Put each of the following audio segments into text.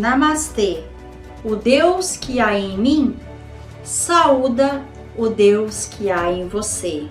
Namastê. O Deus que há em mim saúda o Deus que há em você.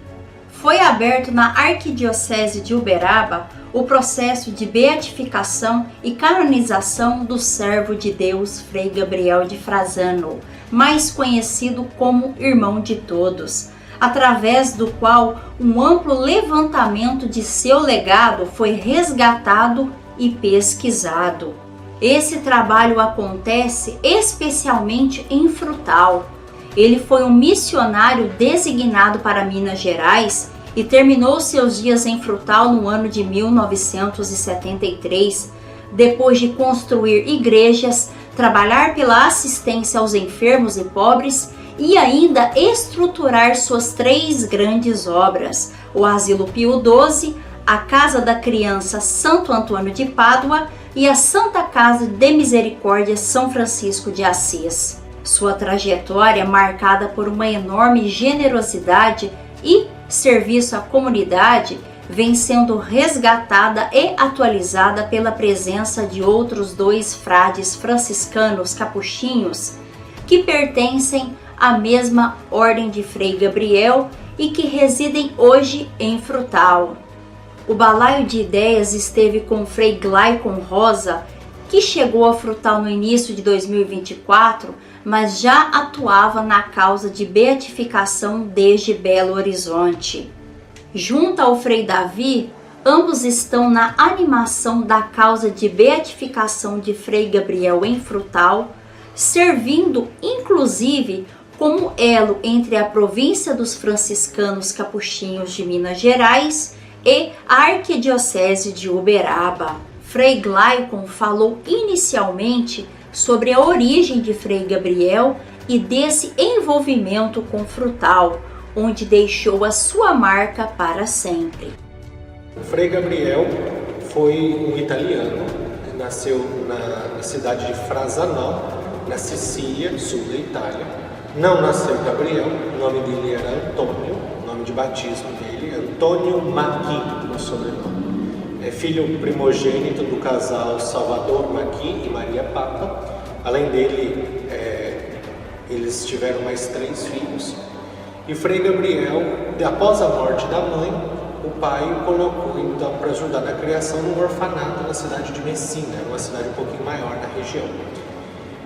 Foi aberto na Arquidiocese de Uberaba o processo de beatificação e canonização do servo de Deus Frei Gabriel de Frazano, mais conhecido como Irmão de Todos, através do qual um amplo levantamento de seu legado foi resgatado e pesquisado. Esse trabalho acontece especialmente em Frutal. Ele foi um missionário designado para Minas Gerais e terminou seus dias em Frutal no ano de 1973, depois de construir igrejas, trabalhar pela assistência aos enfermos e pobres e ainda estruturar suas 3 grandes obras: o Asilo Pio XII, a Casa da Criança Santo Antônio de Pádua e a Santa Casa de Misericórdia São Francisco de Assis. Sua trajetória, marcada por uma enorme generosidade e serviço à comunidade, vem sendo resgatada e atualizada pela presença de outros 2 frades franciscanos capuchinhos que pertencem à mesma ordem de Frei Gabriel e que residem hoje em Frutal. O balaio de ideias esteve com Frei Glaicon Rosa, que chegou a Frutal no início de 2024, mas já atuava na causa de beatificação desde Belo Horizonte. Junto ao Frei Davi, ambos estão na animação da causa de beatificação de Frei Gabriel em Frutal, servindo inclusive como elo entre a província dos franciscanos capuchinhos de Minas Gerais e a Arquidiocese de Uberaba. Frei Glaicon falou inicialmente sobre a origem de Frei Gabriel e desse envolvimento com Frutal, onde deixou a sua marca para sempre. O Frei Gabriel foi um italiano, nasceu na cidade de Frazanò, na Sicília, sul da Itália. Não nasceu Gabriel, o nome dele era Antônio, o nome de batismo dele, Antônio Macchi, no sobrenome. É filho primogênito do casal Salvador Macchi e Maria Papa. Além dele, eles tiveram mais 3 filhos. E Frei Gabriel, após a morte da mãe, o pai o colocou então para ajudar na criação num orfanato na cidade de Messina, uma cidade um pouquinho maior na região.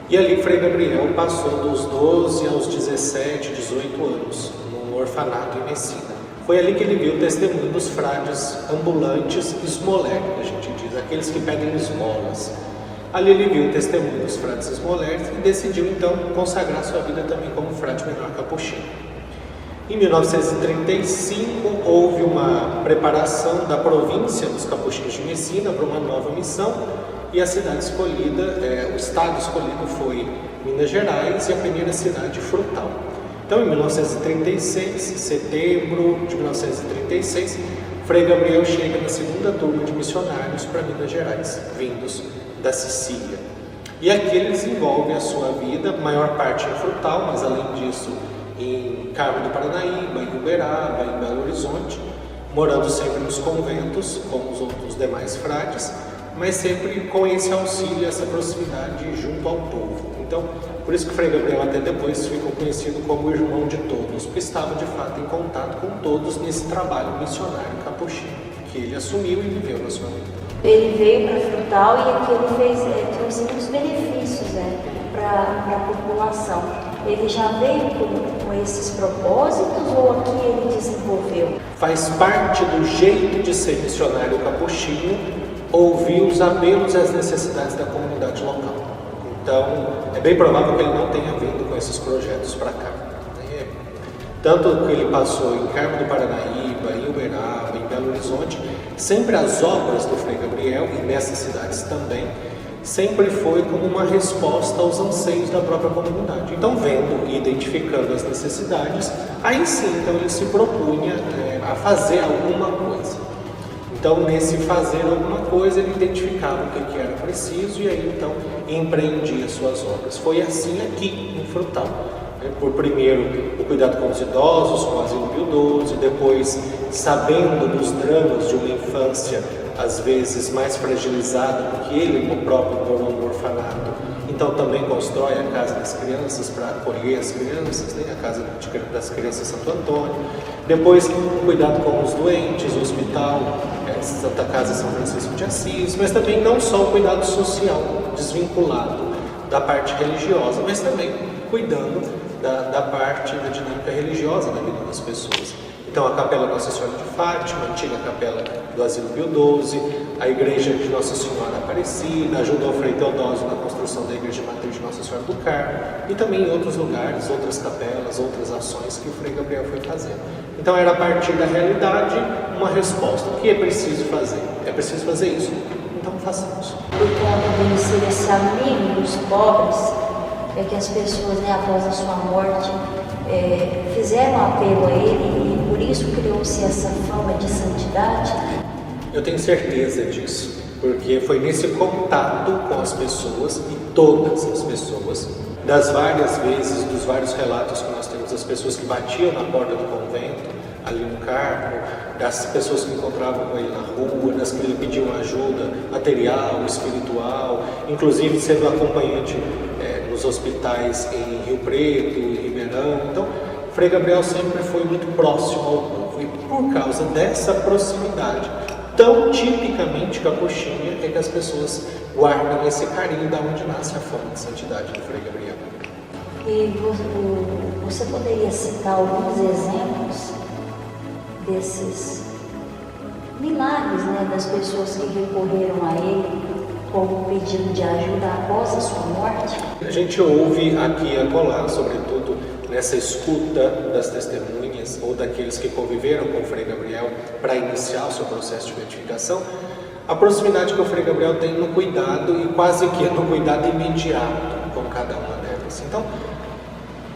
E ali Frei Gabriel passou dos 12 aos 17, 18 anos, num orfanato em Messina. Foi ali que ele viu o testemunho dos frades ambulantes esmoler, a gente diz, aqueles que pedem esmolas. Ali ele viu o testemunho dos frades esmoler e decidiu então consagrar sua vida também como frade menor capuchinho. Em 1935 houve uma preparação da província dos capuchinhos de Messina para uma nova missão e a cidade escolhida, o estado escolhido foi Minas Gerais e a primeira cidade Frutal. Então, em 1936, setembro de 1936, Frei Gabriel chega na segunda turma de missionários para Minas Gerais, vindos da Sicília. E aqui ele desenvolve a sua vida, maior parte em Frutal, mas além disso em Carmo do Paranaíba, em Uberaba, em Belo Horizonte, morando sempre nos conventos, como os outros demais frades, mas sempre com esse auxílio, essa proximidade junto ao povo. Então, por isso que Frei Gabriel até depois ficou conhecido como o Irmão de Todos, porque estava de fato em contato com todos nesse trabalho missionário capuchinho, que ele assumiu e viveu na sua vida. Ele veio para Frutal e aqui ele trouxe muitos benefícios para a população. Ele já veio com esses propósitos ou aqui ele desenvolveu? Faz parte do jeito de ser missionário capuchinho ouvir os apelos e as necessidades da comunidade local. Então, é bem provável que ele não tenha vindo com esses projetos para cá. Tanto que ele passou em Carmo do Paranaíba, em Uberaba, em Belo Horizonte, sempre as obras do Frei Gabriel, e nessas cidades também, sempre foi como uma resposta aos anseios da própria comunidade. Então, vendo e identificando as necessidades, aí sim, então, ele se propunha a fazer alguma coisa. Então, nesse fazer alguma coisa, ele identificava o que era preciso e aí, então, empreendia suas obras. Foi assim aqui, em Frutal. Por primeiro, o cuidado com os idosos, com o Asilo Pio XII, depois, sabendo dos dramas de uma infância às vezes mais fragilizada, porque ele próprio morou no orfanato, então também constrói a Casa das Crianças para acolher as crianças, né? A Casa das Crianças Santo Antônio. Depois, cuidado com os doentes, o hospital, Santa Casa São Francisco de Assis, mas também não só o cuidado social, desvinculado da parte religiosa, mas também cuidando da parte da dinâmica religiosa da vida das pessoas. Então, a Capela Nossa Senhora de Fátima, a antiga Capela do Asilo Pio XII, a Igreja de Nossa Senhora Aparecida, ajudou o Frei Teodósio na construção da Igreja Matriz de Nossa Senhora do Carmo, e também em outros lugares, outras capelas, outras ações que o Frei Gabriel foi fazendo. Então, era a partir da realidade uma resposta. O que é preciso fazer? É preciso fazer isso. Então, façamos. Por conta de ser esse amigo dos pobres, é que as pessoas, né, após a sua morte, fizeram apelo a ele e por isso criou-se essa fama de santidade? Eu tenho certeza disso, porque foi nesse contato com as pessoas, e todas as pessoas, das várias vezes, dos vários relatos que nós temos, das pessoas que batiam na porta do convento, ali no Carmo, das pessoas que encontravam com ele na rua, das que lhe pediam ajuda material, espiritual, inclusive sendo acompanhante nos hospitais em Rio Preto, em Ribeirão. Então, Frei Gabriel sempre foi muito próximo ao povo, e por causa dessa proximidade, tão tipicamente capuchinha, é que as pessoas guardam esse carinho da onde nasce a fama de santidade do Frei Gabriel. E você poderia citar alguns exemplos desses milagres, né, das pessoas que recorreram a ele como pedido de ajuda após a sua morte? A gente ouve aqui e acolá, sobretudo nessa escuta das testemunhas ou daqueles que conviveram com o Frei Gabriel para iniciar o seu processo de beatificação, a proximidade que o Frei Gabriel tem no cuidado, e quase que no cuidado imediato com cada uma delas. Então,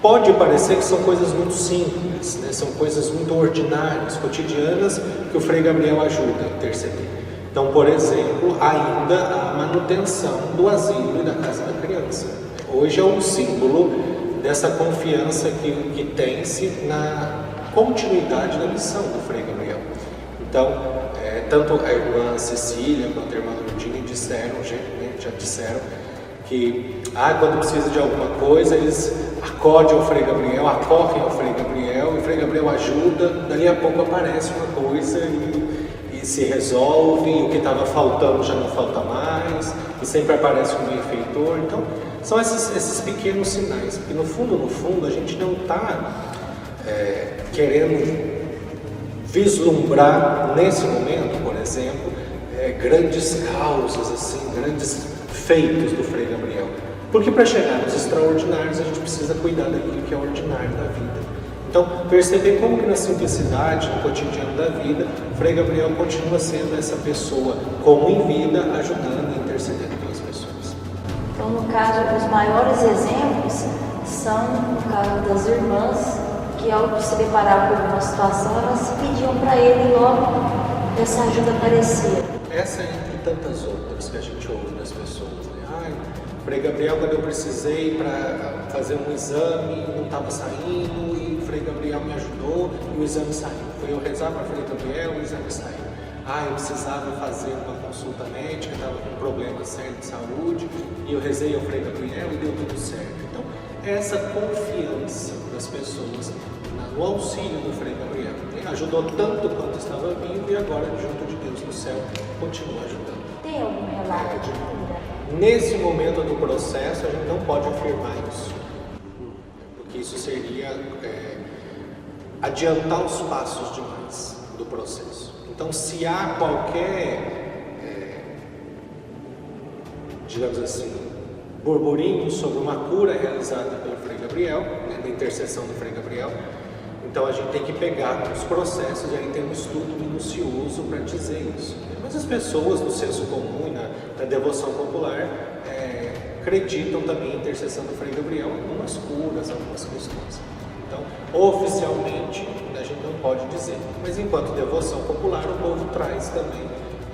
pode parecer que são coisas muito simples, né? São coisas muito ordinárias, cotidianas, que o Frei Gabriel ajuda a interceder. Então, por exemplo, ainda a manutenção do asilo e da Casa da Criança. Hoje é um símbolo dessa confiança que tem-se na continuidade da missão do Frei Gabriel. Então, tanto a irmã Cecília quanto a irmã Lourdine já disseram que quando precisa de alguma coisa, eles acodem ao Frei Gabriel, acorrem ao Frei Gabriel, e o Frei Gabriel ajuda, dali a pouco aparece uma coisa e se resolve, e o que estava faltando já não falta mais, e sempre aparece um benfeitor. Então, são esses pequenos sinais, porque no fundo, a gente não está querendo vislumbrar nesse momento, por exemplo, grandes causas, assim, grandes feitos do Frei Gabriel. Porque para chegar nos extraordinários, a gente precisa cuidar daquilo que é ordinário da vida. Então, perceber como que na simplicidade, no cotidiano da vida, o Frei Gabriel continua sendo essa pessoa, como em vida, ajudando e intercedendo pelas pessoas. Então, no caso, os maiores exemplos são, no caso das irmãs, que ao se deparar com uma situação, elas pediam para ele e logo essa ajuda aparecia. Essa é entre tantas outras que a gente ouve das pessoas, né? Frei Gabriel, quando eu precisei para fazer um exame, não estava saindo, e o Frei Gabriel me ajudou e o exame saiu. Foi eu rezar para Frei Gabriel e o exame saiu. Eu precisava fazer uma consulta médica, estava com um problema sério de saúde, e eu rezei ao Frei Gabriel e deu tudo certo. Então, essa confiança das pessoas no auxílio do Frei Gabriel. Ele ajudou tanto quanto estava vivo, e agora, junto de Deus no céu, continua ajudando. Tem algum relato de cura? Nesse momento do processo, a gente não pode afirmar isso, porque isso seria adiantar os passos demais do processo. Então, se há qualquer, digamos assim, burburinho sobre uma cura realizada pelo Frei Gabriel, né, da intercessão do Frei Gabriel, então a gente tem que pegar os processos, e aí tem um estudo minucioso para dizer isso. Mas as pessoas no senso comum, na devoção popular, acreditam também em intercessão do Frei Gabriel algumas curas, algumas questões. Então, oficialmente, a gente não pode dizer, mas enquanto devoção popular, o povo traz também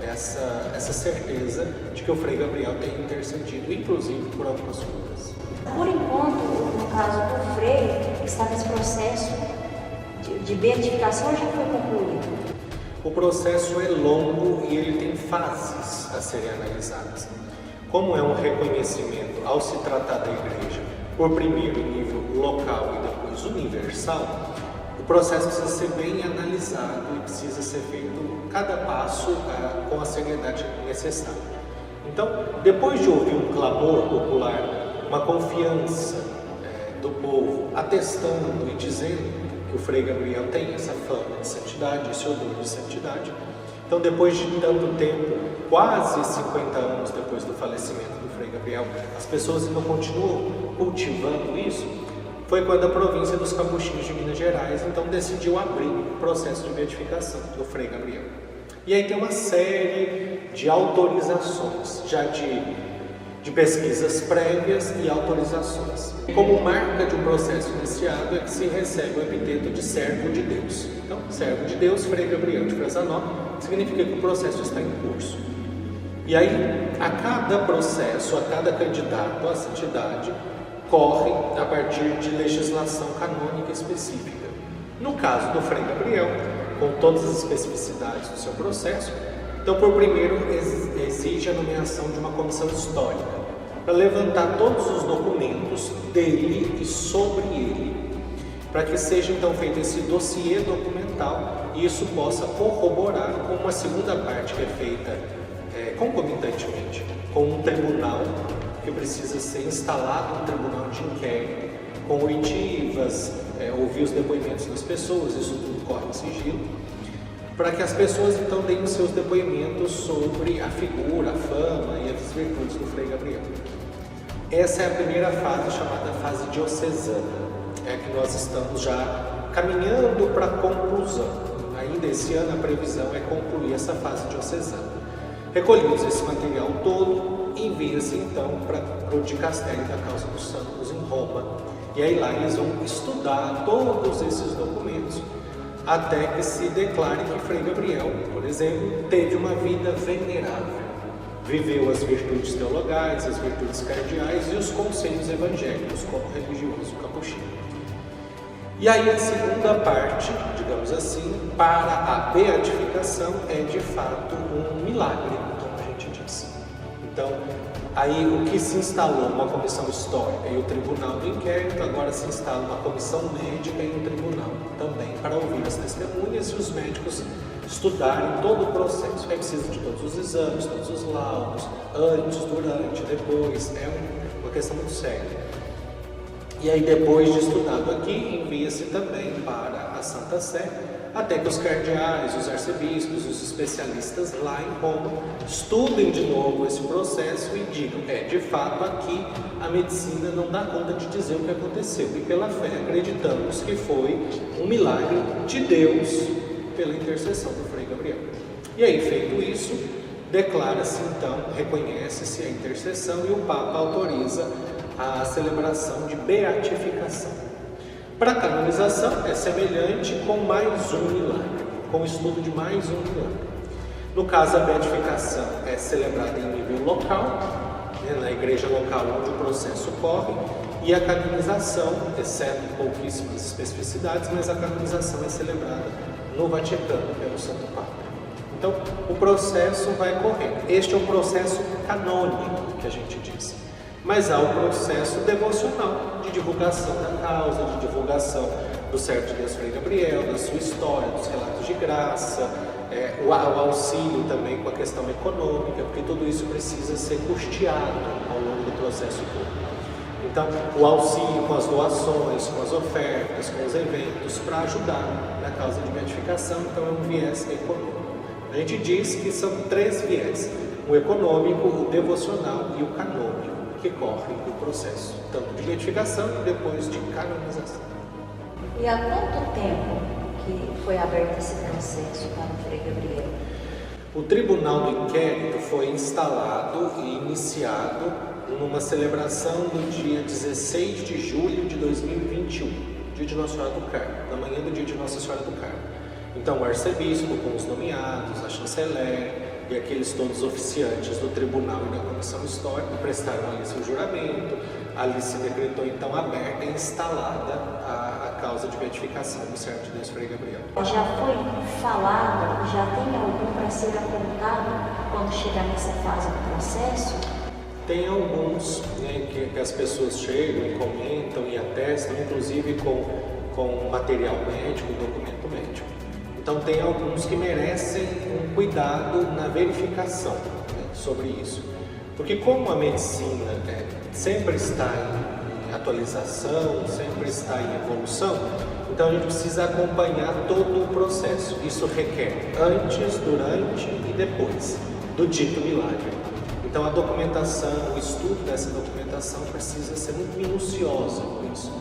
essa certeza de que o Frei Gabriel tem intercedido, inclusive por algumas curas. Por enquanto, no caso do Frei, está nesse processo de beatificação, já foi concluído? o processo é longo e ele tem fases a serem analisadas. Como é um reconhecimento ao se tratar da igreja, por primeiro em nível local e depois universal, o processo precisa ser bem analisado e precisa ser feito cada passo com a seriedade necessária. Então, depois de ouvir um clamor popular, uma confiança do povo atestando e dizendo que o Frei Gabriel tem essa fama de santidade, esse odor de santidade, então depois de tanto tempo, quase 50 anos depois do falecimento do Frei Gabriel, as pessoas ainda continuam cultivando isso. Foi quando a província dos Capuchinhos de Minas Gerais então decidiu abrir o processo de beatificação do Frei Gabriel. E aí tem uma série de autorizações, já de pesquisas prévias e autorizações. Como marca de um processo iniciado é que se recebe o epiteto de servo de Deus. Então, servo de Deus, Frei Gabriel de Frazanó, significa que o processo está em curso. E aí, a cada processo, a cada candidato à santidade, corre a partir de legislação canônica específica. No caso do Frei Gabriel, com todas as especificidades do seu processo, então, por primeiro, exige a nomeação de uma comissão histórica para levantar todos os documentos dele e sobre ele, para que seja então feito esse dossiê documental e isso possa corroborar com uma segunda parte que é feita concomitantemente com um tribunal que precisa ser instalado, um tribunal de inquérito, com oitivas, ouvir os depoimentos das pessoas, isso tudo corre em sigilo, para que as pessoas então deem os seus depoimentos sobre a figura, a fama e as virtudes do Frei Gabriel. Essa é a primeira fase, chamada fase diocesana, que nós estamos já caminhando para a conclusão. Ainda esse ano a previsão é concluir essa fase diocesana. Recolhidos esse material todo, envia-se então para o dicastério da Causa dos Santos em Roma. E aí lá eles vão estudar todos esses documentos até que se declare que Frei Gabriel, por exemplo, teve uma vida venerável. Viveu as virtudes teologais, as virtudes cardeais e os conselhos evangélicos como religioso capuchinho. E aí a segunda parte, digamos assim, para a beatificação é de fato um milagre, como a gente disse. Então, aí o que se instalou uma comissão histórica e o tribunal do inquérito, agora se instala uma comissão médica e um tribunal também para ouvir as testemunhas e os médicos estudarem todo o processo. É preciso de todos os exames, todos os laudos, antes, durante, depois, é uma questão muito séria. E aí depois de estudado aqui, envia-se também para a Santa Sé, até que os cardeais, os arcebispos, os especialistas lá em Roma estudem de novo esse processo e digam, de fato aqui a medicina não dá conta de dizer o que aconteceu e pela fé acreditamos que foi um milagre de Deus pela intercessão do Frei Gabriel. E aí, feito isso, declara-se então, reconhece-se a intercessão e o Papa autoriza a celebração de beatificação. Para a canonização é semelhante com mais um milagre, com o estudo de mais um milagre. No caso, a beatificação é celebrada em nível local, na igreja local onde o processo ocorre, e a canonização, exceto pouquíssimas especificidades, mas a canonização é celebrada no Vaticano pelo Santo Papa. Então, o processo vai correr. Este é o processo canônico que a gente diz. Mas há o processo devocional de divulgação da causa, de divulgação do servo de Deus Frei Gabriel, da sua história, dos relatos de graça, o auxílio também com a questão econômica, porque tudo isso precisa ser custeado ao longo do processo todo. Então, o auxílio com as doações, com as ofertas, com os eventos, para ajudar na causa de beatificação, então é um viés econômico. A gente diz que são 3 viés, o econômico, o devocional e o canônico, que correm o processo, tanto de beatificação e depois de canonização. E há quanto tempo que foi aberto esse processo para o Frei Gabriel? O Tribunal do Inquérito foi instalado e iniciado numa celebração no dia 16 de julho de 2021, dia de Nossa Senhora do Carmo, na manhã do dia de Nossa Senhora do Carmo. Então o arcebispo com os nomeados, a chanceler e aqueles todos oficiantes do tribunal e da comissão histórica prestaram ali seu juramento. Ali se decretou então aberta e instalada a causa de beatificação do servo de Deus Frei Gabriel. Já foi falado, já tem algum para ser apontado quando chegar nessa fase do processo? Tem alguns, né, que as pessoas chegam e comentam e atestam, inclusive com material médico, documento médico. Então tem alguns que merecem um cuidado na verificação, né, sobre isso. Porque como a medicina sempre está em atualização, sempre está em evolução, então a gente precisa acompanhar todo o processo. Isso requer antes, durante e depois do dito milagre. Então a documentação, o estudo dessa documentação precisa ser muito minucioso com isso.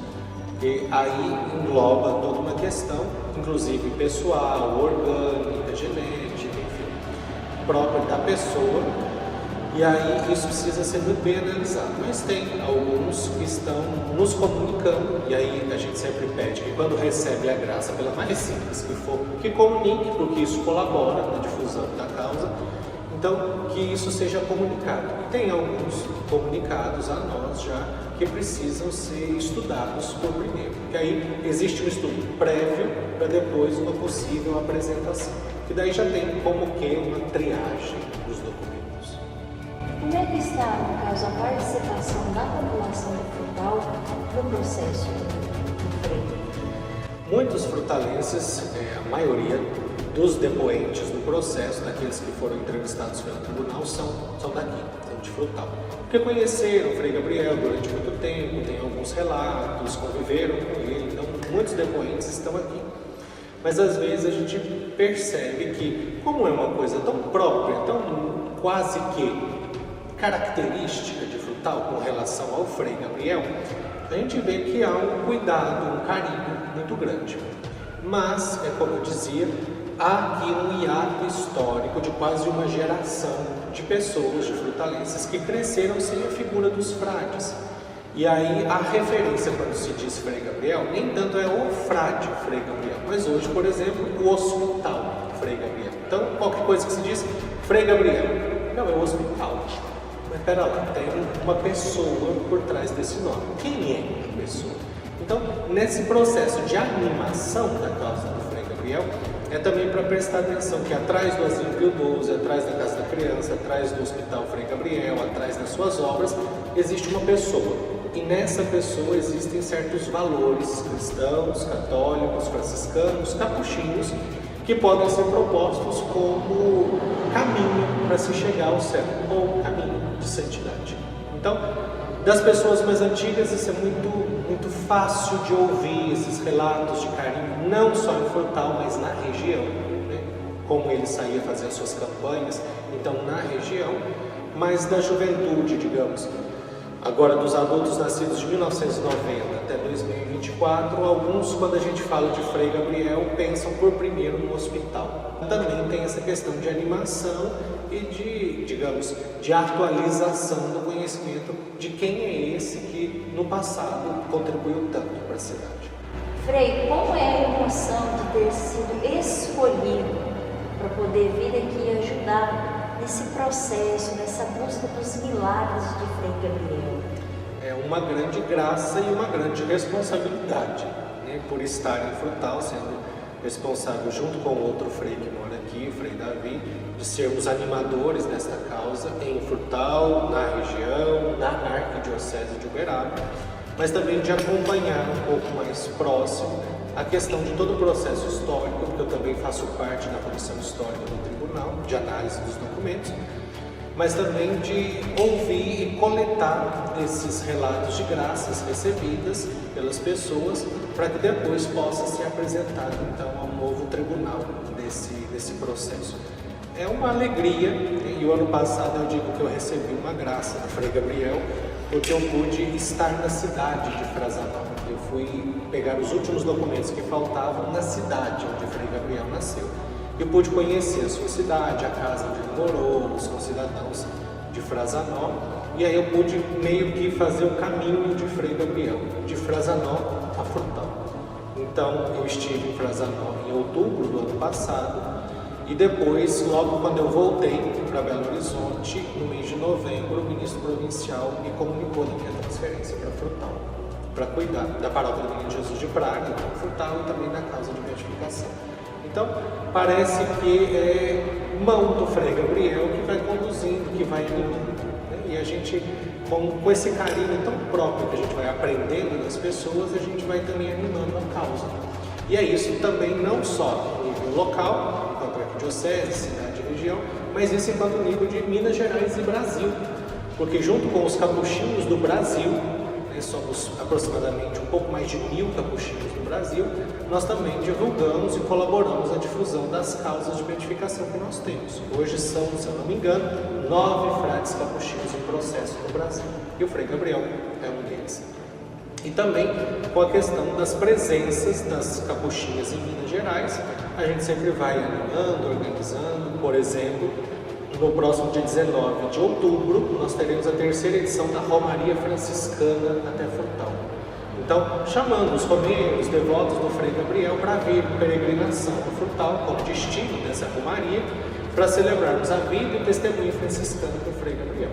Porque aí engloba toda uma questão, inclusive pessoal, orgânica, genética, enfim, própria da pessoa. E aí isso precisa ser muito bem analisado. Mas tem alguns que estão nos comunicando, e aí a gente sempre pede que quando recebe a graça, pela mais simples que for, que comunique, porque isso colabora na difusão da causa. Então, que isso seja comunicado. E tem alguns comunicados a nós já que precisam ser estudados por primeiro. Porque aí existe um estudo prévio para depois uma possível apresentação. Que daí já tem como que uma triagem dos documentos. Como é que está, no caso, a participação da população do Frutal no processo do Frei? Muitos frutalenses, a maioria dos depoentes do processo, daqueles que foram entrevistados pelo tribunal, são daqui, são de Frutal. Porque conheceram o Frei Gabriel durante muito tempo, tem alguns relatos, conviveram com ele, então muitos depoentes estão aqui. Mas às vezes a gente percebe que, como é uma coisa tão própria, tão quase que característica de Frutal com relação ao Frei Gabriel, a gente vê que há um cuidado, um carinho muito grande. Mas, como eu dizia, há aqui um hiato histórico de quase uma geração de pessoas, de frutalenses, que cresceram sem a figura dos frades. E aí a referência quando se diz Frei Gabriel, nem tanto é o frade Frei Gabriel, mas hoje, por exemplo, o hospital Frei Gabriel. Então, qualquer coisa que se diz Frei Gabriel, não, é o hospital. Mas pera lá, tem uma pessoa por trás desse nome. Quem é a pessoa? Então, nesse processo de animação da causa do Frei Gabriel, é também para prestar atenção que atrás do Asilo Pio XII, atrás da Casa da Criança, atrás do Hospital Frei Gabriel, atrás das suas obras, existe uma pessoa. E nessa pessoa existem certos valores cristãos, católicos, franciscanos, capuchinhos, que podem ser propostos como caminho para se chegar ao céu, ou caminho de santidade. Então, das pessoas mais antigas, isso é muito fácil de ouvir, esses relatos de carinho, não só em Frutal, mas na região, né? Como ele saía fazer as suas campanhas, então na região, mas da juventude, digamos. Agora, dos adultos nascidos de 1990 até 2024, alguns, quando a gente fala de Frei Gabriel, pensam por primeiro no hospital. Também tem essa questão de animação e de atualização do conhecimento de quem é esse que no passado contribuiu tanto para a cidade. Frei, como é a emoção de ter sido escolhido para poder vir aqui e ajudar nesse processo, nessa busca dos milagres de Frei Gabriel? É uma grande graça e uma grande responsabilidade, né, por estar em Frutal, sendo responsável junto com outro Frei que mora aqui, o Frei Davi, de sermos animadores desta causa em Frutal, na região, na Arquidiocese de Uberaba, mas também de acompanhar um pouco mais próximo a questão de todo o processo histórico, porque eu também faço parte da Comissão Histórica do Tribunal, de análise dos documentos, mas também de ouvir e coletar esses relatos de graças recebidas pelas pessoas, para que depois possa ser apresentado então ao novo tribunal desse processo. É uma alegria, e o ano passado eu digo que eu recebi uma graça do Frei Gabriel, porque eu pude estar na cidade de Frazanó. Eu fui pegar os últimos documentos que faltavam na cidade onde o Frei Gabriel nasceu. Eu pude conhecer a sua cidade, a casa onde ele morou, os concidadãos de Frazanó, e aí eu pude meio que fazer o caminho de Frei Gabriel, de Frazanó a Frutal. Então eu estive em Frazanó em outubro do ano passado, E depois, logo quando eu voltei para Belo Horizonte, no mês de novembro, o ministro provincial me comunicou da minha transferência para Frutal, para cuidar da paróquia do Menino Jesus de Praga, Frutal e também da causa de beatificação. Então, parece que é mão do Frei Gabriel que vai conduzindo, que vai animando, né? E a gente, com esse carinho tão próprio que a gente vai aprendendo das pessoas, a gente vai também animando a causa. E é isso também não só no nível local, enquanto arquidiocese, cidade e região, mas isso enquanto nível de Minas Gerais e Brasil. Porque junto com os capuchinhos do Brasil, né, somos aproximadamente um pouco mais de 1000 capuchinhos no Brasil, nós também divulgamos e colaboramos na difusão das causas de beatificação que nós temos. Hoje são, se eu não me engano, 9 frades capuchinhos em processo no Brasil. E o Frei Gabriel é um deles. E também com a questão das presenças das capuchinhas em Minas Gerais, a gente sempre vai animando, organizando. Por exemplo, no próximo dia 19 de outubro, nós teremos a 3ª edição da Romaria Franciscana até Frutal. Então, chamando os romeiros, devotos do Frei Gabriel para vir em peregrinação no Frutal, como destino dessa Romaria, para celebrarmos a vida e o testemunho franciscano do Frei Gabriel.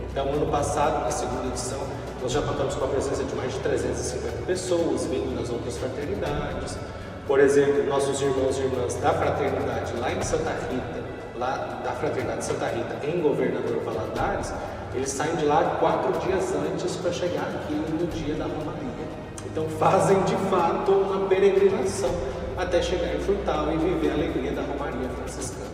Então, ano passado, na 2ª edição, nós já contamos com a presença de mais de 350 pessoas vindo das outras fraternidades. Por exemplo, nossos irmãos e irmãs da fraternidade lá em Santa Rita, lá da fraternidade Santa Rita em Governador Valadares, eles saem de lá 4 dias antes para chegar aqui no dia da Romaria. Então fazem de fato uma peregrinação até chegar em Frutal e viver a alegria da Romaria Franciscana.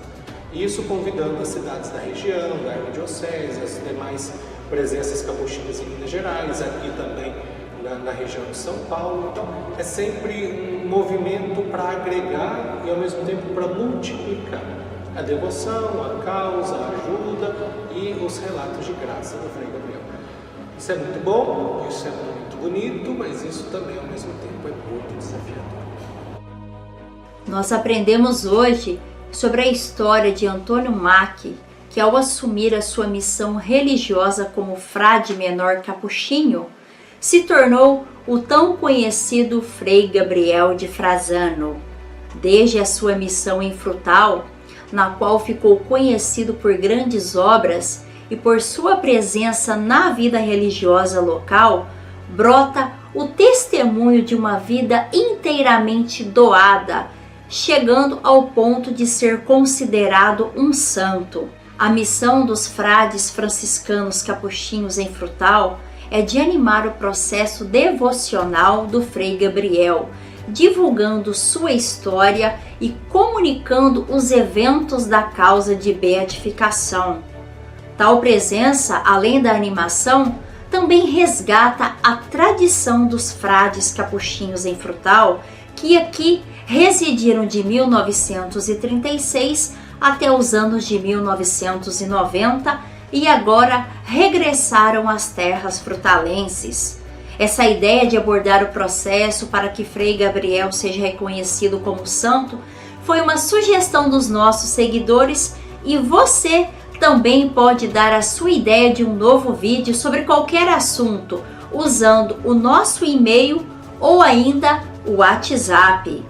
Isso convidando as cidades da região, da arquidiocese, as demais presenças capuchinhas em Minas Gerais, aqui também na região de São Paulo. Então é sempre um movimento para agregar e ao mesmo tempo para multiplicar a devoção, a causa, a ajuda e os relatos de graça do Frei Gabriel. Isso é muito bom, isso é muito bonito, mas isso também ao mesmo tempo é muito desafiador. Nós aprendemos hoje sobre a história de Antônio Mack, que ao assumir a sua missão religiosa como frade menor capuchinho, se tornou o tão conhecido Frei Gabriel de Frazano. Desde a sua missão em Frutal, na qual ficou conhecido por grandes obras e por sua presença na vida religiosa local, brota o testemunho de uma vida inteiramente doada, chegando ao ponto de ser considerado um santo. A missão dos frades franciscanos capuchinhos em Frutal é de animar o processo devocional do Frei Gabriel, divulgando sua história e comunicando os eventos da causa de beatificação. Tal presença, além da animação, também resgata a tradição dos frades capuchinhos em Frutal, que aqui residiram de 1936 até os anos de 1990 e agora regressaram às terras frutalenses. Essa ideia de abordar o processo para que Frei Gabriel seja reconhecido como santo foi uma sugestão dos nossos seguidores e você também pode dar a sua ideia de um novo vídeo sobre qualquer assunto usando o nosso e-mail ou ainda o WhatsApp.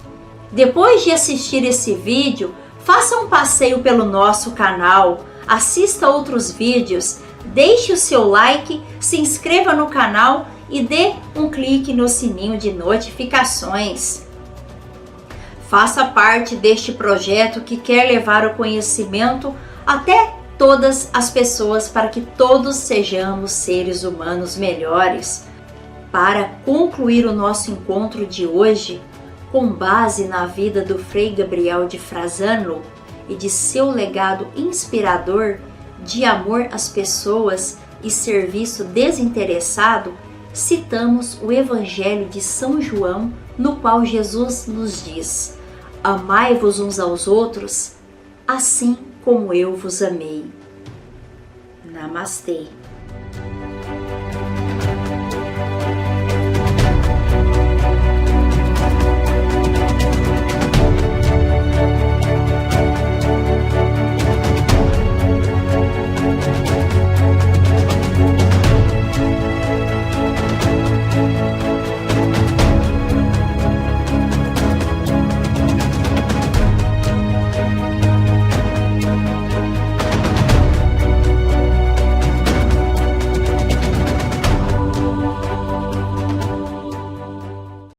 Depois de assistir esse vídeo, faça um passeio pelo nosso canal, assista outros vídeos, deixe o seu like, se inscreva no canal e dê um clique no sininho de notificações. Faça parte deste projeto que quer levar o conhecimento até todas as pessoas para que todos sejamos seres humanos melhores. Para concluir o nosso encontro de hoje, com base na vida do Frei Gabriel de Frazano e de seu legado inspirador de amor às pessoas e serviço desinteressado, citamos o Evangelho de São João, no qual Jesus nos diz: amai-vos uns aos outros, assim como eu vos amei. Namastê.